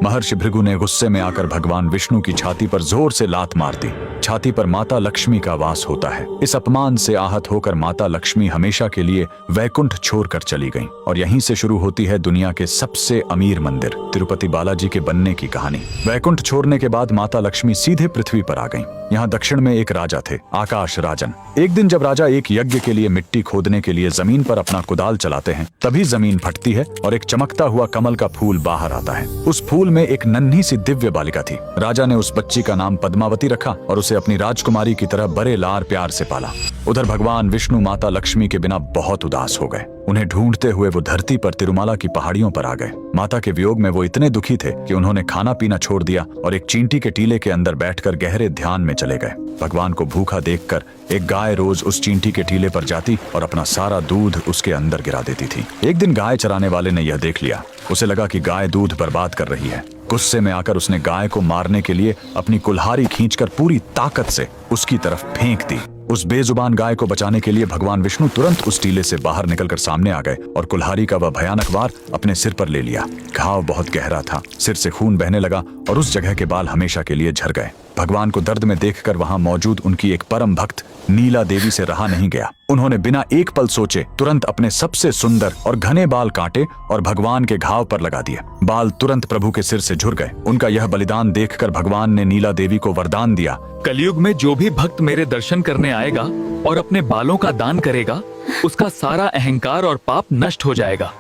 महर्षि भृगु ने गुस्से में आकर भगवान विष्णु की छाती पर जोर से लात मार दी। छाती पर माता लक्ष्मी का वास होता है। इस अपमान से आहत होकर माता लक्ष्मी हमेशा के लिए वैकुंठ छोड़कर चली गईं और यहीं से शुरू होती है दुनिया के सबसे अमीर मंदिर तिरुपति बालाजी के बनने की कहानी। वैकुंठ छोड़ने के बाद माता लक्ष्मी सीधे पृथ्वी पर आ गईं। यहाँ दक्षिण में एक राजा थे, आकाश राजन। एक दिन जब राजा एक यज्ञ के लिए मिट्टी खोदने के लिए जमीन पर अपना कुदाल चलाते हैं, तभी जमीन फटती है और एक चमकता हुआ कमल का फूल बाहर आता है। उस फूल में एक नन्ही सी दिव्य बालिका थी। राजा ने उस बच्ची का नाम पद्मावती रखा और उसे अपनी राजकुमारी की तरह बड़े लार प्यार से पाला। उधर भगवान विष्णु माता लक्ष्मी के बिना बहुत उदास हो गए। उन्हें ढूंढते हुए वो धरती पर तिरुमाला की पहाड़ियों पर आ गए। माता के वियोग में वो इतने दुखी थे कि उन्होंने खाना पीना छोड़ दिया और एक चींटी के टीले के अंदर बैठकर गहरे ध्यान में चले गए। भगवान को भूखा देखकर एक गाय रोज उस चींटी के टीले पर जाती और अपना सारा दूध उसके अंदर गिरा देती थी। एक दिन गाय चराने वाले ने यह देख लिया। उसे लगा कि गाय दूध बर्बाद कर रही है। गुस्से में आकर उसने गाय को मारने के लिए अपनी कुल्हाड़ी खींचकर पूरी ताकत से उसकी तरफ फेंक दी। उस बेजुबान गाय को बचाने के लिए भगवान विष्णु तुरंत उस टीले से बाहर निकलकर सामने आ गए और कुल्हाड़ी का वह भयानक वार अपने सिर पर ले लिया। घाव बहुत गहरा था, सिर से खून बहने लगा और उस जगह के बाल हमेशा के लिए झड़ गए। भगवान को दर्द में देखकर वहां मौजूद उनकी एक परम भक्त नीला देवी से रहा नहीं गया। उन्होंने बिना एक पल सोचे तुरंत अपने सबसे सुंदर और घने बाल काटे और भगवान के घाव पर लगा दिए। बाल तुरंत प्रभु के सिर से झुर गए। उनका यह बलिदान देखकर भगवान ने नीला देवी को वरदान दिया, कलयुग में जो भी भक्त मेरे दर्शन करने आएगा और अपने बालों का दान करेगा, उसका सारा अहंकार और पाप नष्ट हो जाएगा।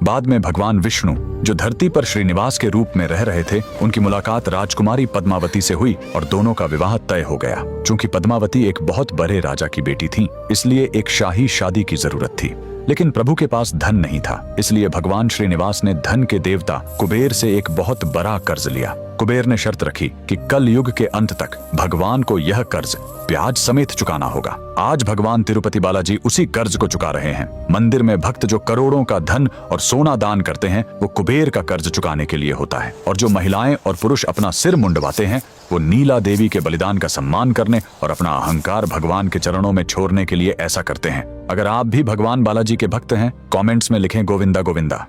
बाद में भगवान विष्णु जो धरती पर श्रीनिवास के रूप में रह रहे थे, उनकी मुलाकात राजकुमारी पद्मावती से हुई और दोनों का विवाह तय हो गया। चूंकि पद्मावती एक बहुत बड़े राजा की बेटी थी, इसलिए एक शाही शादी की जरूरत थी। लेकिन प्रभु के पास धन नहीं था, इसलिए भगवान श्रीनिवास ने धन के देवता कुबेर से एक बहुत बड़ा कर्ज लिया। कुबेर ने शर्त रखी कि कल युग के अंत तक भगवान को यह कर्ज ब्याज समेत चुकाना होगा। आज भगवान तिरुपति बालाजी उसी कर्ज को चुका रहे हैं। मंदिर में भक्त जो करोड़ों का धन और सोना दान करते हैं, वो कुबेर का कर्ज चुकाने के लिए होता है, और जो महिलाएं और पुरुष अपना सिर मुंडवाते हैं, वो नीला देवी के बलिदान का सम्मान करने और अपना अहंकार भगवान के चरणों में छोड़ने के लिए ऐसा करते हैं। अगर आप भी भगवान बालाजी के भक्त हैं, कमेंट्स में लिखें गोविंदा गोविंदा।